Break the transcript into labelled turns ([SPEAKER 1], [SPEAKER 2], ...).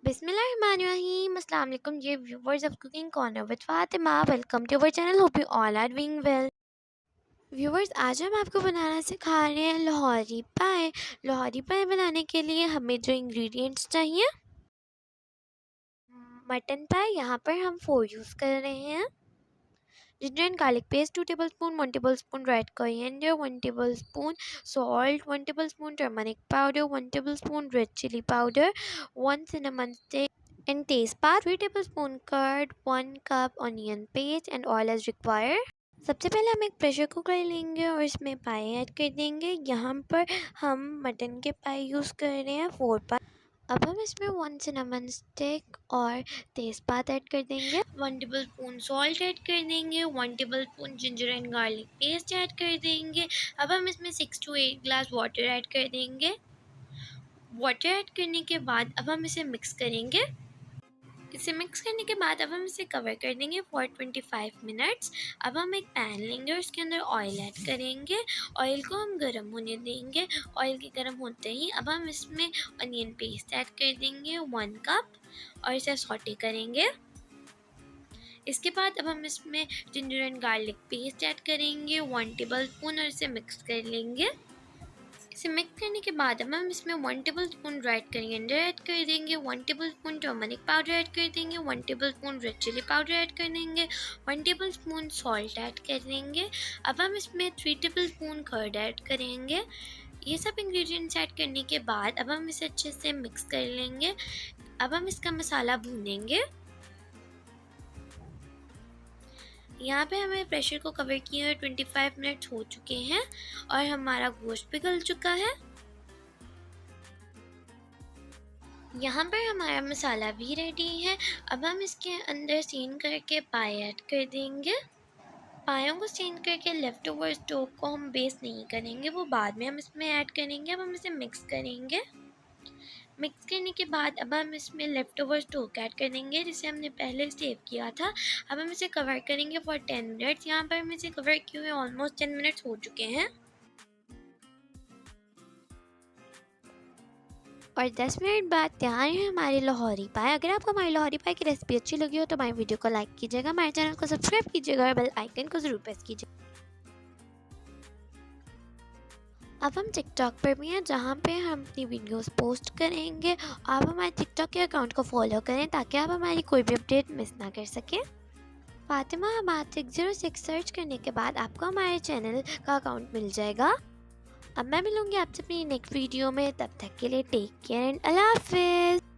[SPEAKER 1] बिस्मिल्लाहिर्रहमानिर्रहीम अस्सलाम वालेकुम ये viewers of cooking corner with Fatima. Welcome to our channel. Hope you all are doing well. Viewers, आज हम आपको बनाना सिखा रहे हैं लाहौरी पाए। लाहौरी पाए बनाने के लिए हमें जो इंग्रेडिएंट्स चाहिए, मटन पाए यहाँ पर हम 4 यूज़ कर रहे हैं। Ginger and garlic paste 2 tablespoon, 1 tablespoon red coriander, 1 tablespoon salt, 1 tablespoon turmeric powder, 1 tablespoon red chilli powder, 1 cinnamon stick and तेज़पात, 3 tablespoon curd, 1 cup onion paste and oil as required। सबसे पहले हम एक प्रेशर कुकर लेंगे और इसमें पाए add कर देंगे। यहाँ पर हम मटन के पाए यूज़ कर रहे हैं 4 पाए। अब हम इसमें 1 cinnamon stick और तेज़पात ऐड कर देंगे, 1 टेबलस्पून सॉल्ट ऐड कर देंगे, 1 tablespoon ginger and garlic paste add कर देंगे। अब हम इसमें 6 to 8 ग्लास वाटर ऐड कर देंगे। वाटर ऐड करने के बाद अब हम इसे मिक्स करेंगे। इसे मिक्स करने के बाद अब हम इसे कवर कर देंगे फॉर 25 मिनट्स। अब हम एक पैन लेंगे और उसके अंदर ऑयल ऐड करेंगे। ऑयल को हम गर्म होने देंगे। ऑयल के गर्म होते ही अब हम इसमें अनियन पेस्ट ऐड कर देंगे 1 कप और इसे सॉटे करेंगे। इसके बाद अब हम इसमें ginger and garlic paste add करेंगे 1 टेबलस्पून और इसे मिक्स कर लेंगे। इसे मिक्स करने के बाद अब हम इसमें 1 टेबलस्पून रेड कोरिएंडर ऐड कर देंगे, 1 टेबलस्पून टर्मरिक पाउडर ऐड कर देंगे, 1 tablespoon red chilli powder add कर देंगे, 1 टेबलस्पून सॉल्ट ऐड कर देंगे। अब हम इसमें 3 टेबलस्पून कर्ड ऐड करेंगे। ये सब इंग्रेडिएंट्स ऐड करने के बाद अब हम इसे अच्छे से मिक्स कर लेंगे। अब हम इसका मसाला भूनेंगे। यहाँ पे हमें प्रेशर को कवर किए हुए 25 मिनट्स हो चुके हैं और हमारा गोश्त भी गल चुका है। यहाँ पर हमारा मसाला भी रेडी है। अब हम इसके अंदर सीन करके पाए ऐड कर देंगे। पायों को सीन करके लेफ़्ट ओवर स्टॉक को हम बेस नहीं करेंगे, वो बाद में हम इसमें ऐड करेंगे। अब हम इसे मिक्स करेंगे। मिक्स करने के बाद अब हम इसमें लेफ़्ट ओवर स्टॉक ऐड कर देंगे जिसे हमने पहले सेव किया था। अब हम इसे कवर करेंगे फॉर 10 मिनट्स। यहाँ पर हम इसे कवर किए हुए ऑलमोस्ट 10 मिनट्स हो चुके हैं और 10 मिनट बाद तैयार है हमारी लाहौरी पाए। अगर आपको हमारी लाहौरी पाए की रेसिपी अच्छी लगी हो तो हमारी वीडियो को लाइक कीजिएगा, हमारे चैनल को सब्सक्राइब कीजिएगा और बेल आइकन को ज़रूर प्रेस कीजिएगा। अब हम टिकटॉक पर भी हैं जहाँ पे हम अपनी वीडियोस पोस्ट करेंगे। आप हमारे टिकटॉक के अकाउंट को फॉलो करें ताकि आप हमारी कोई भी अपडेट मिस ना कर सकें। फातिमा हमाद 606 सर्च करने के बाद आपको हमारे चैनल का अकाउंट मिल जाएगा। अब मैं मिलूँगी आपसे अपनी नेक्स्ट वीडियो में, तब तक के लिए टेक केयर एंड अल्लाह हाफिज़।